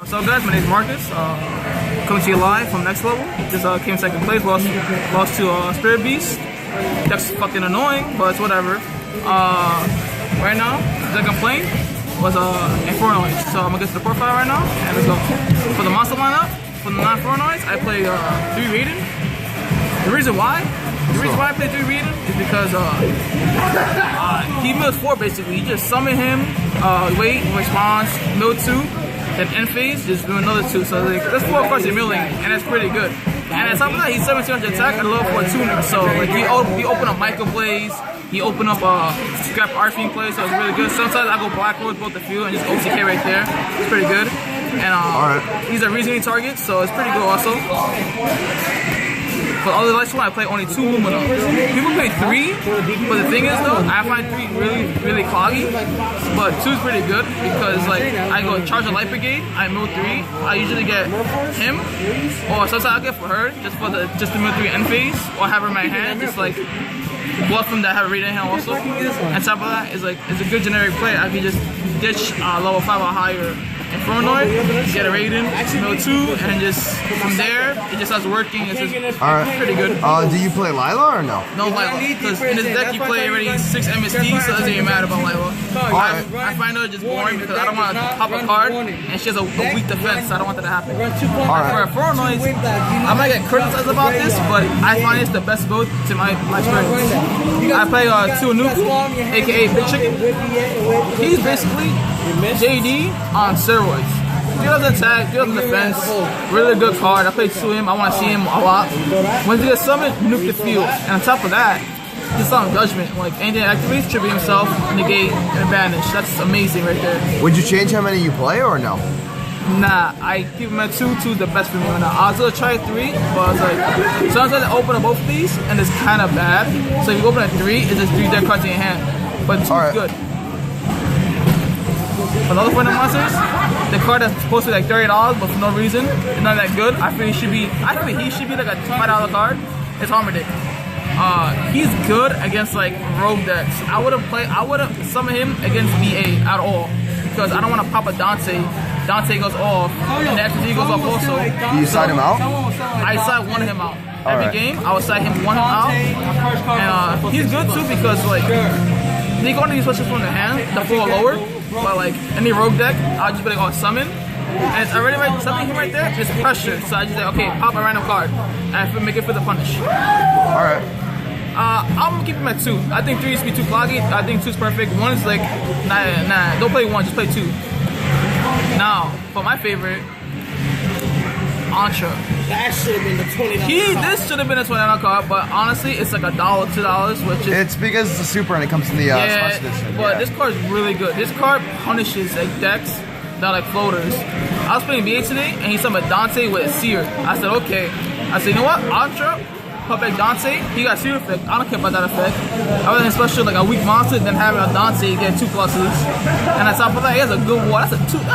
What's up, guys? My name is Marcus. Coming to you live from Next Level. Just came second place. Lost to Spirit Beast. That's fucking annoying, but it's whatever. Right now, the deck I'm playing was Infernoids. So I'm gonna get to the profile right now, and let's go. For the monster lineup, for the non-Infernoids, I play 3 Raiden. The reason why I play 3 Raiden is because he mills 4 basically. You just summon him, wait, response, mill 2. Then end phase, just do another 2. So like, that's 4 cards you're milling, and that's pretty good. And on top of that, he's 1700 attack and a level 4 tuner. So like he open up Micro Blaze, he open up Scrap Arfiend play, so it's really good. Sometimes I go Black Road both the field and just OTK right there. It's pretty good. And he's a reasoning target, so it's pretty good also. For all the last one, I play only 2 Lumina. People play 3, but the thing is though, I find 3 really cloggy. But 2 is pretty good because like I go charge a Light Brigade, I mill 3. I usually get him, or sometimes I get for her just to mill 3 end phase, or have her in my hand, just like bluff him that I have a Raiden in hand also. And top of that is like it's a good generic play. I can just ditch level 5 or higher Infernoid, get a Raiden, mill 2, and just from there it just starts working. It's just pretty good. Do you play Lila or no? No Lila, because in this deck you play already 6 MST, so it doesn't even matter about Lila. I find her just boring because I don't want to pop a card, and she has a weak defense, so I don't want that to happen. For Infernoids, I might get criticized about this, but I find it's the best build to my experience. I play 2 Nuku, aka Big Chicken. He's basically JD on steroids. 3,000 attack, 3,000 defense, really good card. I play 2 him, I want to see him a lot. When he gets summoned, nuke the field. And on top of that, he's on Judgment. Like anything that activates, tribute himself, negate, and banish. That's amazing right there. Would you change how many you play or no? Nah, I keep him at 2. 2 is the best for me right now. I was gonna try 3, but I was like, sometimes I open up both of these, and it's kind of bad. So if you open at 3, it's just 3 deck cards in your hand. But 2 is good. For the other Inferno monsters, the card that's supposed to be like $30, but for no reason, it's not that good. I feel he should be like a $5 card. It's Harmonic. He's good against like rogue decks. I wouldn't summon him against BA at all because I don't want to pop a Dante. Dante goes off, and the XP goes off also. Do you side him out? I side one of him out. Every game, I would side him one out, and he's good too because like they go into these switches from the hand, the 4 lower. But like any rogue deck, I'll just be like, oh, summon. And it's already something here right there is pressure. So I just say, okay, pop a random card. And I make it for the punish. Alright. I'm gonna keep him at 2. I think 3 used to be too cloggy. I think 2 is perfect. 1 is like, nah, don't play 1, just play 2. Now, for my favorite, Antra. That should have been the $20. This should have been a $20 card, but honestly, it's like $1, $2, which is. It's because it's a super and it comes in the special edition. But this card is really good. This card punishes like decks that are like floaters. I was playing BA today, and he summoned Dante with a Seer. I said, okay. I said, you know what? Antra, put back Dante. He got Seer effect. I don't care about that effect. I was especially like a weak monster than having a Dante get 2 pluses. And on top of that, he has a good war. That's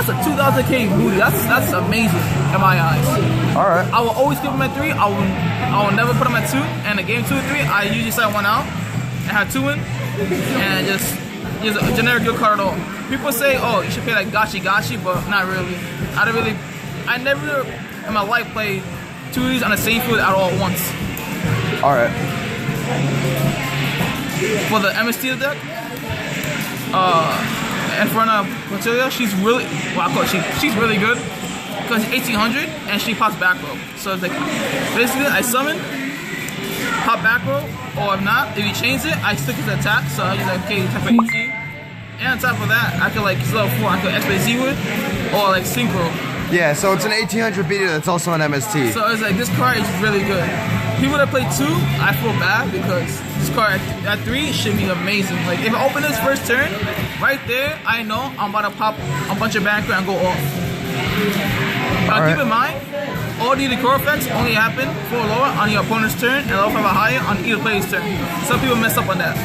a 2,000k booty. That's amazing in my eyes. Alright. I will always keep him at 3. I will never put him at 2. And in game 2 or 3, I usually side 1 out and have 2 in. And just a generic good card at all. People say, oh, you should play like Gachi, but not really. I never in my life played 2 of these on the same field at all once. Alright. For the MST deck, Inferno Materia, she's really, she's really good because she's 1800 and she pops back row. So it's like, basically I summon, pop back row, or if not, if you change it, I stick with the attack. So I just like, okay, attack for 18. And on top of that, I could like, it's level 4, I could XYZ with, or like Synchro. Yeah, so it's an 1800 beater that's also an MST. So it's like, this card is really good. People that play 2, I feel bad because this card at 3 should be amazing. Like if I open this first turn, right there, I know I'm about to pop a bunch of banker and go off. Now keep in mind, all the core effects only happen 4 lower on your opponent's turn and level 5 or higher on either player's turn. Some people mess up on that.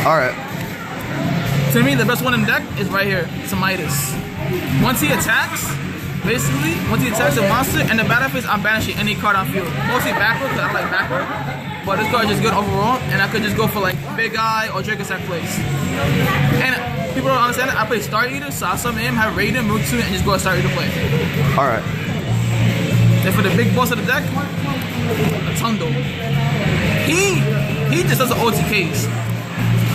Alright. To me, the best one in the deck is right here, Midas. Once he attacks, basically, once he attacks a monster and the battle phase, I'm banishing any card on field. Mostly backward, because I like backward. But this card is just good overall, and I could just go for like Big Eye or Dracosack plays. And people don't understand it. I play Star Eater, so I'll summon him, have Raiden, Mewtwo, and just go Star Eater play. Alright. Then for the big boss of the deck, Tundo. He just does the OTKs.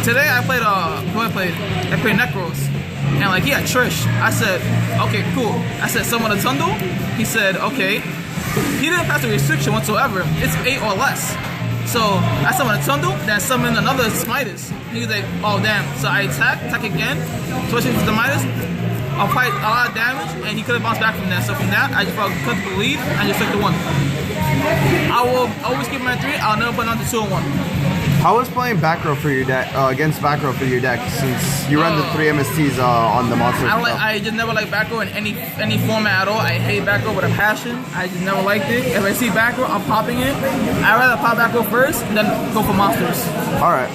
Today I played I played Necros. And like he had Trish. I said, okay, cool. I said summon a Tundo. He said, okay. He didn't pass the restriction whatsoever. It's 8 or less. So I summoned a Tundo, then I summoned another Smitus. He was like, oh damn. So I attack again, switching to the Midas. I'll fight a lot of damage, and he couldn't bounce back from that. So from that, I just felt comfortable lead and just took the 1. I will always keep my 3. I'll never put on the 2 and 1. How was playing back row for your deck against back row for your deck since you run the 3 MSTs on the monster? I just never liked back row in any format at all. I hate back row with a passion. I just never liked it. If I see back row, I'm popping it. I'd rather pop back row first and then go for monsters. Alright.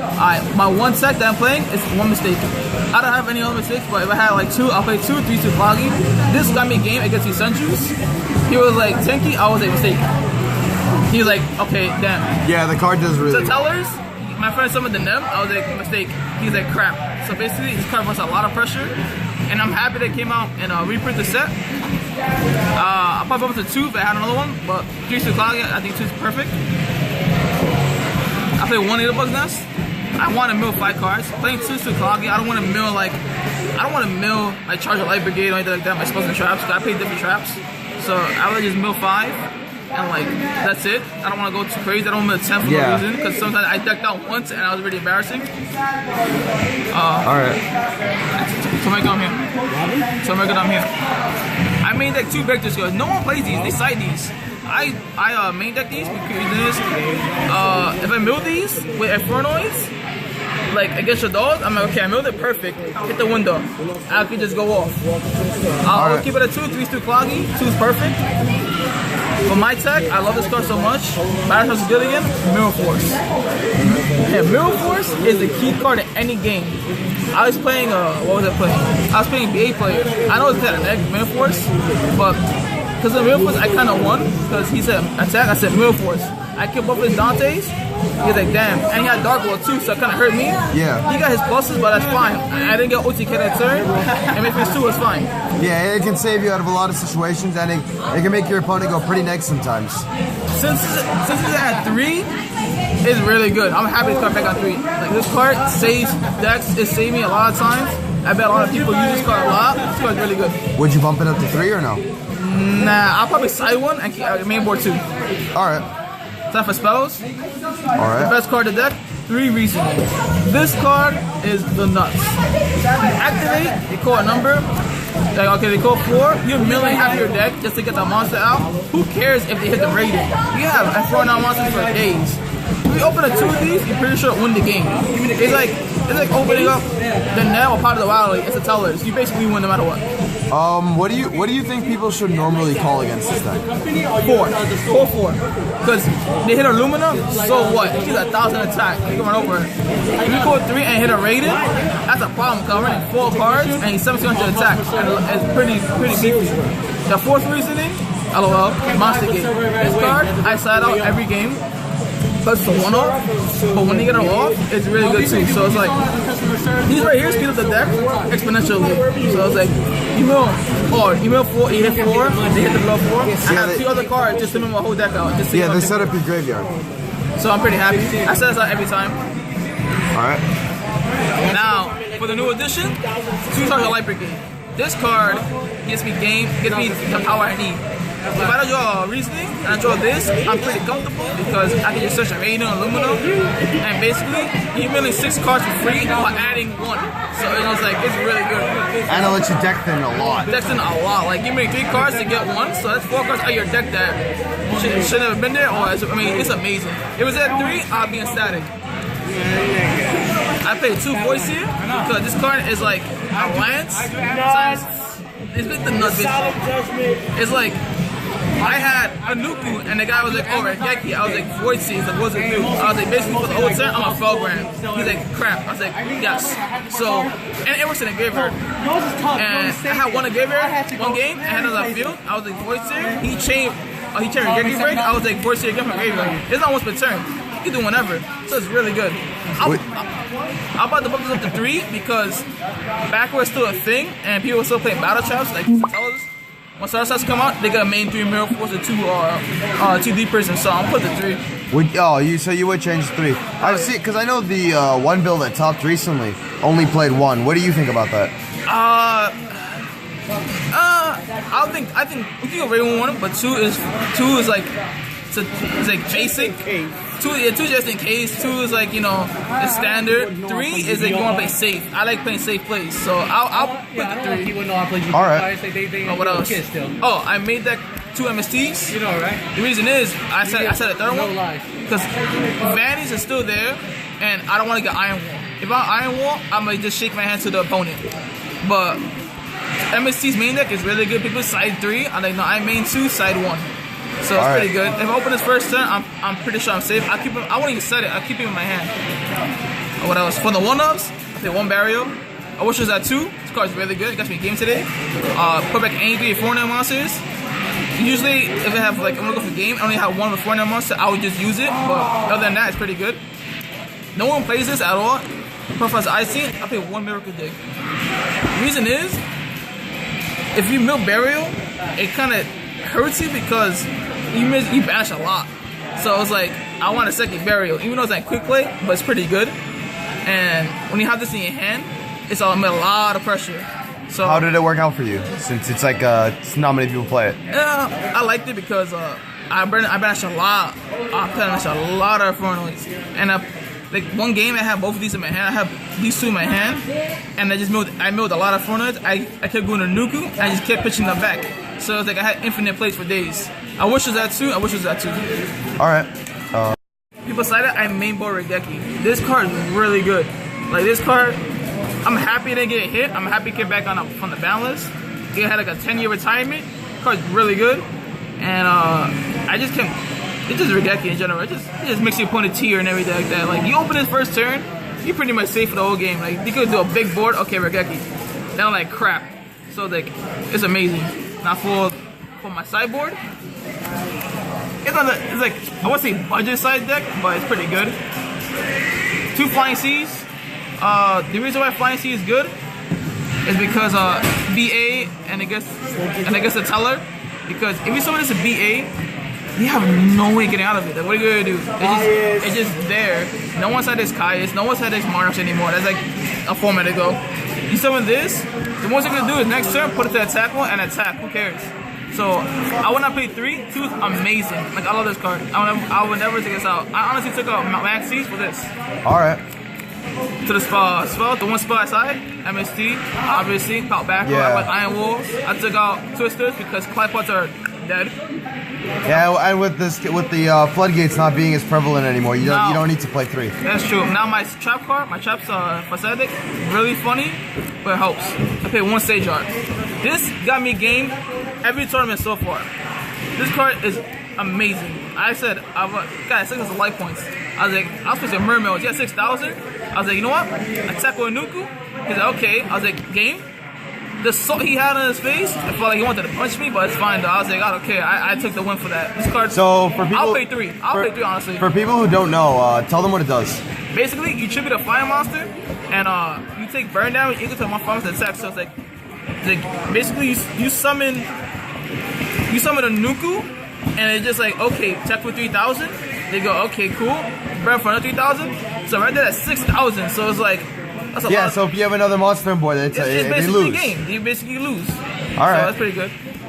Alright, my 1 set that I'm playing is 1 mistake. I don't have any other mistakes, but if I had like 2, I'll play 2, 3, 2 Foggy. This got me a game against the Sunjuice. He was like tanky, I was a mistake. He was like, okay, damn. Yeah, the card does really. So tellers, my friend summoned the Nem, I was like, mistake. He's like, crap. So basically, this card puts a lot of pressure, and I'm happy they came out and reprint the set. I popped up to 2, but I had another one, but 3 to Clogging, I think 2 is perfect. I played 1 Edelbug Nest. I want to mill 5 cards. Playing 2 to Clogging, I don't want to mill like Charge a Light Brigade or anything like that. My spells and traps, because I play different traps. So I would just mill 5. And like, that's it. I don't want to go too crazy. I don't want to 10 for no reason. Because sometimes I decked out once and I was really embarrassing. Alright. So make it on here. I main deck 2 vectors because no one plays these. They side these. I main deck these because if I mill these with Infernoids, like against your dog, I'm like, okay, I milled it perfect. Hit the window. I can just go off. I'll keep it at 2, 3's too cloggy. 2's perfect. For my tech, I love this card so much. Battle Trust Gilligan, Mirror Force. Yeah, Mirror Force is the key card in any game. I was playing, what was I playing? I was playing BA player. I know it's kind of negative, Mirror Force, but because of Mirror Force, I kind of won. Because he said attack, I said Mirror Force. I killed both his Dante's. He's like, damn. And he had Dark World too, so it kind of hurt me. Yeah. He got his pluses, but that's fine. I didn't get OTK that turn, and if it's 2, it's fine. Yeah, it can save you out of a lot of situations, and it can make your opponent go pretty next sometimes. Since it's at 3, it's really good. I'm happy to come back on 3. Like, this card saves decks. It saved me a lot of times. I bet a lot of people use this card a lot. This card's really good. Would you bump it up to 3 or no? Nah, I'll probably side 1 and keep main board 2. Alright. Time for spells. Alright. The best card of the deck, 3 reasoning. This card is the nuts. Activate, they call a number. Like, okay, they call 4. You're milling half your deck just to get the monster out. Who cares if they hit the rating? You have F4 monsters for days. If we open a 2 of these, you're pretty sure win the game. It's like opening up the net or part of the wild. It's a tellers. You basically win no matter what. What do you think people should normally call against this deck? 4. Call 4. Because they hit a Lumina, so what? She's 1,000 attack. You can run over her. If you call 3 and hit a Raiden, that's a problem. Because I'm running 4 cards and he's 1,700 attack. And it's pretty beefy. The 4th reasoning, LOL, Monster Gate. This card, I side out every game. Plus the 1-off, but when you get it off, it's really good too. So it's like, these right here speed up the deck exponentially. So it's like, you mill 4, you hit 4, they hit the blow 4. I have 2 other cards just to mill my whole deck out. Just yeah, they set up your graveyard. So I'm pretty happy. I set this out every time. Alright. Now, for the new edition, 2 Charge a Light Brigade. This card gives me the power I need. If I don't draw reasoning and I draw this, I'm pretty comfortable because I can just search a Raiden or Lumina, and basically you're milling 6 cards for free while adding 1. So it's like, it's really good. And it lets you deck thin a lot. Deck thin a lot. Like, give me 3 cards to get 1, so that's 4 cards out of your deck that should have been there. Or I mean, it's amazing. If it was at 3, I'd be ecstatic. I played 2 voice here because this card is like a lance times. It's like the nuts. It's like, I had a Nuku, and the guy was like, oh, Regeki. I was like, voice seeds, it wasn't new. I was like, basically, for the whole turn, I'm a Felgram. He's like, crap. I was like, yes. So, and it works in a graveyard. And I had one in graveyard, 1 game, and had another field. I was like, voice seed. He chained Regeki break. I was like, voice seed again from graveyard. It's not once per turn. you can do whenever. So it's really good. I'm about to bump this up to 3 because backwards is still a thing and people are still playing battle traps like Satellas. When Star Stars come out, they got a main 3 Mirror Force and 2 deep person. So I'm put the 3. So you would change 3? I see, because I know the one build that topped recently only played 1. What do you think about that? I think we can go regular 1, but 2 is like it's like basic. 2 just in case. 2 is like, you know, it's standard. 3 is like you want to play safe. I like playing safe plays, so I'll put the 3. All right. What else? Oh, I made that 2 MSTs. You know, right? The reason is I said a third one because Vannies is still there, and I don't want to get Iron Wall. If I Iron Wall, I might just shake my hand to the opponent. But MST's main deck is really good. People side 3. I'm like, no, I main 2, side 1. So it's pretty good. If I open this first turn, I'm pretty sure I'm safe. I won't even set it. I keep it in my hand. What else? For the 1-ups, I play 1 Burial. I wish it was at 2. This card's really good. It got me a game today. Put back any 3 Infernoid monsters. Usually, if I have like I'm gonna go for game, I only have 1 Infernoid monster. I would just use it. But other than that, it's pretty good. No one plays this at all. Professor I see, I play 1 Miracle Dig. The reason is, if you mill Burial, it kind of hurts you because you banish a lot. So it's like, I want a second Burial, even though it's like quick play, but it's pretty good. And when you have this in your hand, it's a lot of pressure. So how did it work out for you? Since it's like not many people play it. Yeah, I liked it because I banish a lot. I banish a lot of Infernoids. And like one game, I had both of these in my hand. I have these 2 in my hand, and I milled a lot of Infernoids. I kept going to Nuku, and I just kept pitching them back. So it's like I had infinite plays for days. I wish it was that 2. I wish it was that 2. All right. People say that I main board Regeki. This card is really good. Like this card, I'm happy to get hit. I'm happy to get back on the ban list. It had like a 10-year retirement. The card's really good, and I just can't. It's just Regeki in general. It just makes you point a tier and everything like that. Like you open this first turn, you're pretty much safe for the whole game. Like you could do a big board, okay, Regeki. Then I'm like crap. So like it's amazing. Now for my sideboard, it's like I won't say budget size deck, but it's pretty good. 2 Flying Seas. The reason why Flying Sea is good is because BA and I guess the teller. Because if you summon this a BA, you have no way getting out of it. Like, what are you gonna do? It's just there. No one's had this Caius, no one's had this Monarchs anymore. That's like a format ago. You summon this, the most you're gonna do is next turn put it to attack 1 and attack. Who cares? So I would not play 3. 2 is amazing. Like I love this card. I would never take this out. I honestly took out Max Seas for this. Alright. To the spell, the 1 spell outside, MST, obviously, pop back, I like Iron Wolves. I took out Twisters because Clypods are dead. Yeah, and with the floodgates not being as prevalent anymore, you don't need to play 3. That's true. Now my trap card, my traps pathetic, really funny, but it helps. I pay 1 Sage Art. This got me game every tournament so far. This card is amazing. I said, guys, 6 is life points. I was like, I was supposed to Mermails. Yeah, 6,000. I was like, you know what? Attack with Nuku. He's like, okay. I was like, game. The salt he had on his face, I felt like he wanted to punch me, but it's fine though. I was like, I don't care. I took the win for that. This card. So for people, I'll pay 3. I'll pay 3 honestly. For people who don't know, tell them what it does. Basically, you tribute a fire monster, and you take burn damage equal to my fire monster attack. So it's like basically you summon a Nuku, and it's just like, okay, check for 3,000. They go, okay, cool. Burn for another 3,000. So right there at 6,000. So it's like. That's a lot. So if you have another monster on board, they lose. Game. You basically lose. Alright. So that's pretty good.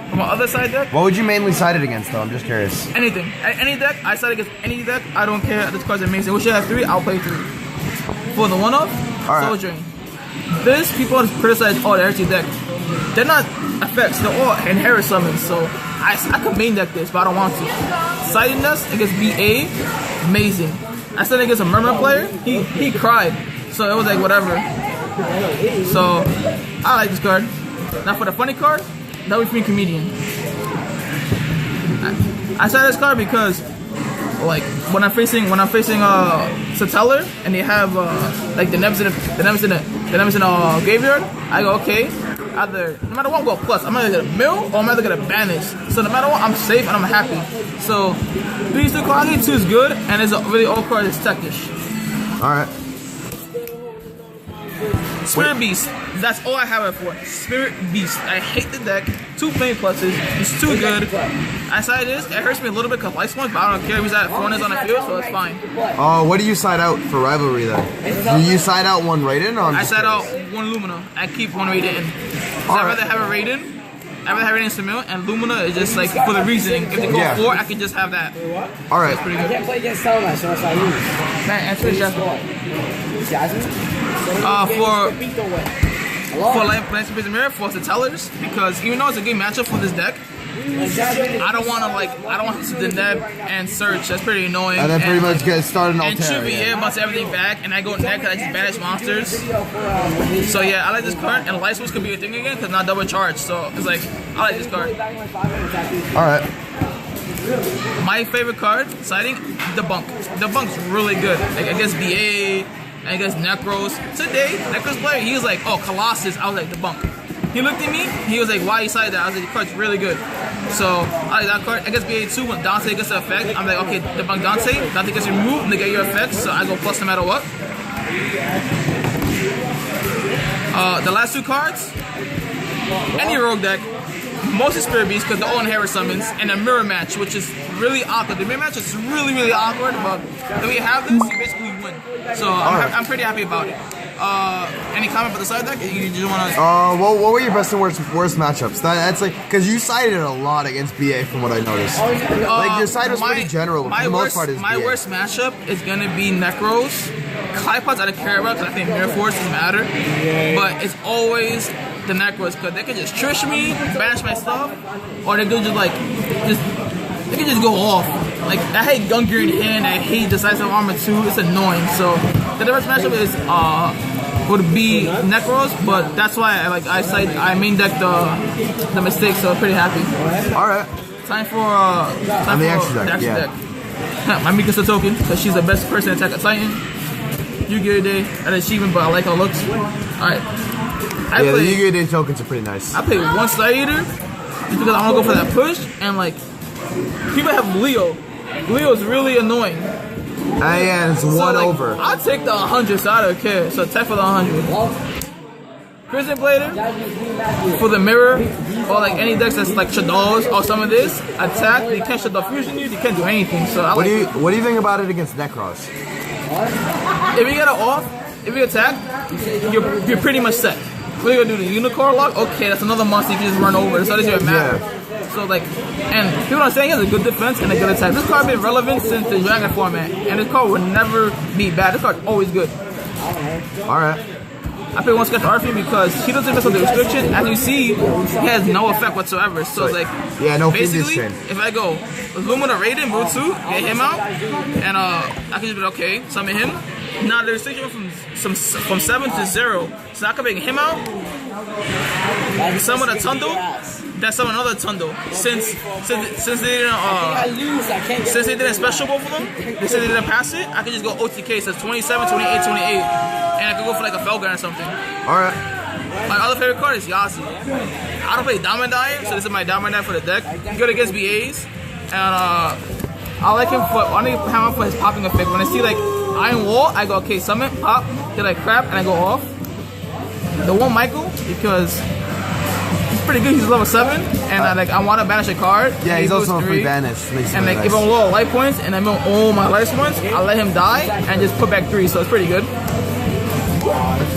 From my other side deck. What would you mainly side it against though? I'm just curious. Anything. Any deck, I side against any deck. I don't care. This card's amazing. Wish I had 3, I'll play 3. For the 1-up, Soul Drain. This, people criticize the heresy deck. They're not effects, they're all inherit summons. So I could main deck this, but I don't want to. Siding this against BA, amazing. I said against a Merman player, he cried. So it was like whatever. So I like this card. Now for the funny card, that would be Comedian. I said this card because like when I'm facing Satellar and they have like the Nebs in the graveyard, I go okay. either, no matter what, I'm going plus. I'm either gonna mill or I'm either gonna banish. So no matter what, I'm safe and I'm happy. So these two cards, I think 2 is good, and it's a really old card is techish. Alright. Spirit Beast, that's all I have it for. Spirit Beast. I hate the deck. 2 plain pluses. It's too good. I side this. It hurts me a little bit because life points, but I don't care. He's at Infernoids on the field, so it's fine. What do you side out for rivalry then? Do you side out 1 Raiden? Or I side out 1 Lumina. I keep 1 Raiden in. I'd rather have a Raiden. I'd rather have Raiden Samil, and Lumina is just like for the reasoning. If they go 4, I can just have that. Alright. That's pretty good. I can't play against Salma, so I lose. Man, answer Jasmine? For Lance Mirror, for the tellers, because even though it's a good matchup for this deck, I don't want to Deneb and search. That's pretty annoying. And then pretty much get started in and Altera. Chubby here wants everything back, and I go neck because I just banish monsters. So yeah, I like this card, and light switch could be a thing again because not double charge. So it's like I like this card. Alright. My favorite card, siding, Debunk. Debunk's really good. Like against BA, and against Necros. Today, Necros player, he was like, oh, Colossus. I was like, Debunk. He looked at me, he was like, why you side that? I was like, the card's really good. So, I like that card. Against BA2, when Dante gets the effect, I'm like, okay, Debunk Dante. Dante gets removed, and they get your effects, so I go plus no matter what. The last 2 cards, any rogue deck, mostly Spirit Beast because they're all inherit summons, and a mirror match, which is really awkward. The mirror match is really, really awkward, but if we have this, you basically win. So I'm pretty happy about it. Any comment about the side deck? You just want to? What were your best and worst matchups? That's like, because you sided a lot against BA from what I noticed. Like your side was pretty general. For the most part, my worst matchup is gonna be Necros. Clypods I don't care about because I think Mirror Force doesn't matter. But it's always the Necros because they can just trish me, bash my stuff, or they could they can just go off. Like I hate Gun Gear in hand, I hate Decisive Armor too. It's annoying. So the worst matchup is would be Necros, but that's why I main deck the mistake, so I'm pretty happy. Alright. Time for the extra deck. My Mikasa token, because she's the best person to attack a Titan. Yu-Gi-Oh! Day, an achievement, but I like how it looks. Alright. The Yu-Gi-Oh! Day tokens are pretty nice. I play 1 Star Eater just because I want to go for that push, and like people have Leo. Leo is really annoying. Yeah, it's 1 over. I'll take the 100, so I don't care. So tech for the 100. Prison Blader for the mirror, or like any decks that's like Shadows or some of this attack. They can't Shadow Fusion you. They can't do anything. So what do you think about it against Necros? If you get it off, if you attack, you're pretty much set. What are you gonna do? The Unicorn Lock? Okay, that's another monster you can just run over. So it doesn't even matter. Yeah. So like, and people are saying he has a good defense and a good attack. This card has been relevant since the Dragon format, and this card would never be bad. This card's always good. Alright. I play 1 Sketch Arfin because he doesn't mess up the restriction. As you see, he has no effect whatsoever. So it's like, no basically, if I go Lumina Raiden, Mutsu, get him out, and I can just be okay, summon him. Now the restriction from 7 to 0, so I can bring him out, summon a Tundle, then summon another Tundle. Since they didn't special both of them, they said they didn't pass it, I can just go OTK, so 27, 28, 28, and I can go for like a Felgar or something. Alright. My other favorite card is Yasi. I don't play Diamond Dyer, so this is my Diamond Dyer for the deck. He's good against BAs, and I like him for, I need to have him for his popping effect. When I see like Iron Wall, I go, okay, summon, pop, get like crap, and I go off. The one Michael, because he's pretty good, he's level 7, and I want to banish a card. Yeah, he's also a free banish. And like, if I'm low life points, and I'm on all my life points, I'll let him die, and just put back 3, so it's pretty good.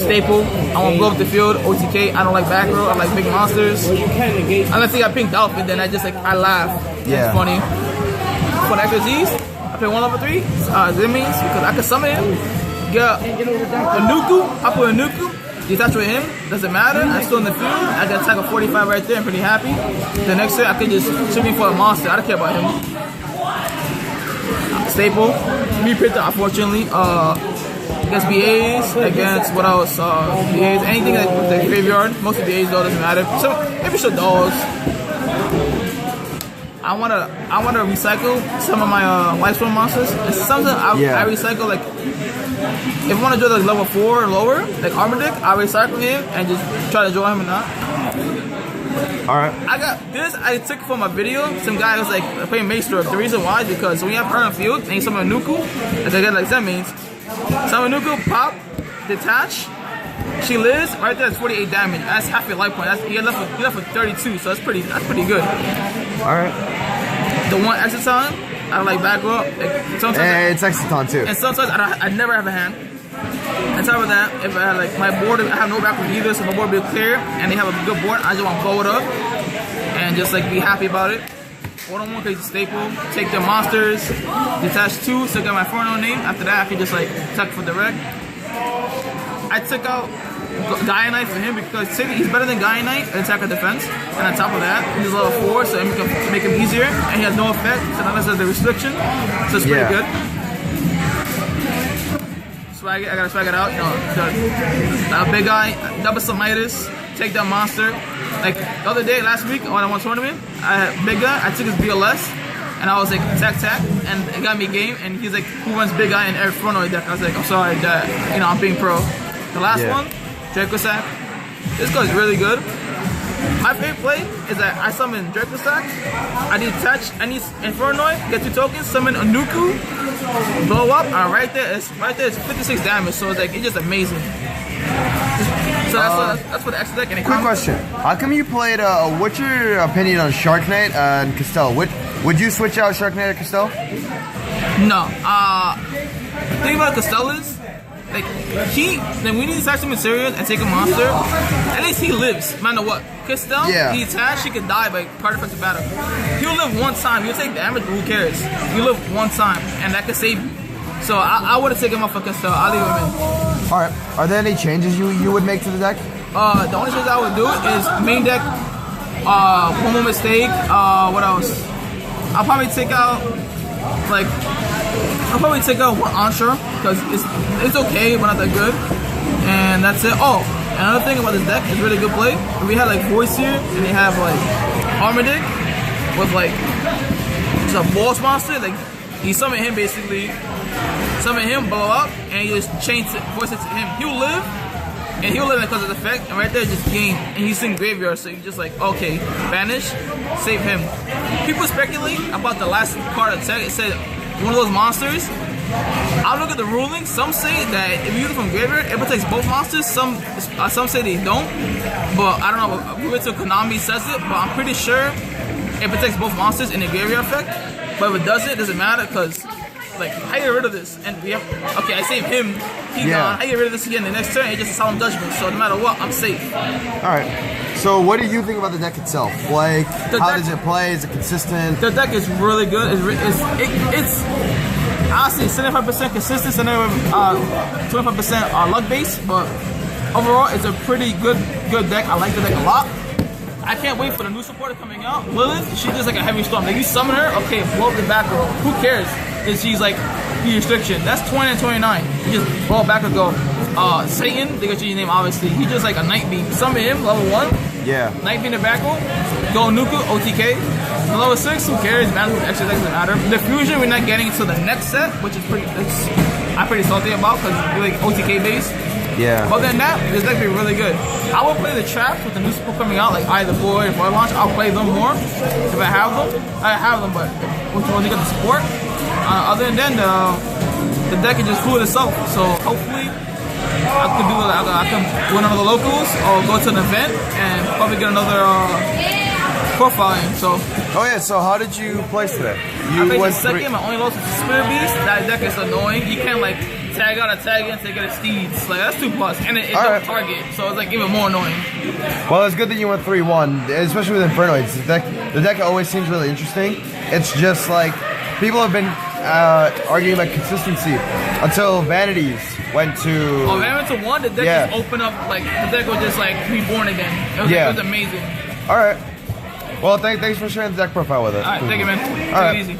Staple, I want to blow up the field, OTK, I don't like back row, I like big monsters. Unless he got pink outfit, then I just like, I laugh. Yeah. It's funny. For the Z's, I play 1 level 3, Zimmies, because I can summon him, get a Nuku, I put a Nuku, detach with him, doesn't matter, I'm still in the field, I can attack a 45 right there, I'm pretty happy. The next turn, I can just shoot me for a monster, I don't care about him. Staple, reprint unfortunately, against BAs, against what else, BAs, anything like with the graveyard, most of BAs though, doesn't matter. So, maybe Shadows. I wanna recycle some of my Lightstorm monsters. It's something I recycle, like if I wanna draw like level 4 or lower, like Armor Dick, I recycle him and just try to draw him or not. All right. I got this. I took from a video. Some guy was like playing Mace Stroke. The reason why is because when you have her on the field and you summon a Nuku, as I get like that means summon a Nuku, pop, detach. She lives right there. That's 48 damage. That's half your life point. That's he left with 32. So that's pretty good. All right. The one extra time I like back up. Like, sometimes it's Exiton too. And sometimes I never have a hand. On top of that, if I had like my board, I have no background either, so my board will be clear, and they have a good board. I just want to blow it up and just like be happy about it. 1-on-1 crazy staple. Take their monsters, detach 2, so I got my Inferno name. After that, I can just like attack for direct. I took out Gaia Knight for him because he's better than Gaia Knight in attack or defense. And on top of that, he's level 4, so it make him easier, and he has no effect, so unless there's the restriction, so it's pretty good. I gotta swag it out, you know, the big guy, double Samitis, take that monster. Like the other day, last week, when I won tournament, I had big guy, I took his BLS, and I was like, tack, and it got me game, and he's like, who runs big guy in Infernoid deck? I was like, I'm sorry, that, you know, I'm being pro. The last one, Dracosack, this guy's really good. My favorite play is that I summon Dracosack, I detach any Infernoid, get 2 tokens, summon a Nuku, blow up, and right there it's 56 damage, so it's like, it's just amazing. So that's for the extra deck. And quick question, how come you played, what's your opinion on Shark Knight and Castell? Would you switch out Shark Knight or Castell? No, the thing about Castell is, like, when we detach some materials and take a monster, at least he lives, no matter what. Castell, he attached, he could die by part of the battle. He'll live one time, he'll take damage, but who cares? He'll live one time, and that could save you. So I wouldn't take him off for Castell, I'll leave him in. Alright, are there any changes you would make to the deck? The only things I would do is main deck, one more mistake, what else? I'll probably take out, like, one Onshore, because it's okay, but not that good. And that's it. Oh, another thing about this deck is really good play. We had like Voice here, and they have like Armadic with like just a boss monster. Like you summon him basically, blow up, and you just change it, voice it to him. He'll live, and he'll live because of the effect. And right there, just game, and he's in graveyard, so you just like okay, banish, save him. People speculate about the last card of tech. It said one of those monsters. I look at the ruling. Some say that if you use it from graveyard, it protects both monsters. Some say they don't, but I don't know. We went to Konami says it, but I'm pretty sure it protects both monsters in the graveyard effect. But if it doesn't matter because like how you get rid of this? And we have okay, I save him. He's gone. How you get rid of this again? The next turn, it's just a solemn judgment. So no matter what, I'm safe. All right. So what do you think about the deck itself? Like, how does it play? Is it consistent? The deck is really good. It's honestly 75% consistent, 25% luck base, but overall it's a pretty good deck. I like the deck a lot. I can't wait for the new supporter coming out. Lilith, she's just like a heavy storm. Like you summon her, okay, blow up the back row. Who cares if she's like the restriction? That's 20 and 29. You just blow it back and go. Satan, they got your name obviously. He's just like a Night Beam. Summon him, level 1. Yeah. Night Beam the back row. Go Nuku, OTK. The level 6, who cares? Matter with extra decks doesn't matter. The fusion we're not getting until the next set, which is I'm pretty salty about because it's like OTK based. Yeah. Other than that, this deck be really good. I will play the traps with the new support coming out, like either Void or Void Launch. I'll play them more if I have them. I have them, but once you get the support. Other than that, the deck is just fluid itself. So hopefully, I can win another locals or go to an event and probably get another profiling. So. Oh yeah. So how did you place today? I placed second. My only loss was Spirit Beast. That deck is annoying. You can't like tag out a tag in to get a Steeds. Like that's 2+, and it don't target, so it's like even more annoying. Well, it's good that you went 3-1, especially with Infernoids. The deck always seems really interesting. It's just like people have been arguing about consistency until Vanities went to. Oh, Vanities went to 1. The deck just opened up. Like the deck was just like reborn again. It was amazing. All right. Well, thanks for sharing the deck profile with us. All right, thank you, man. Take it easy.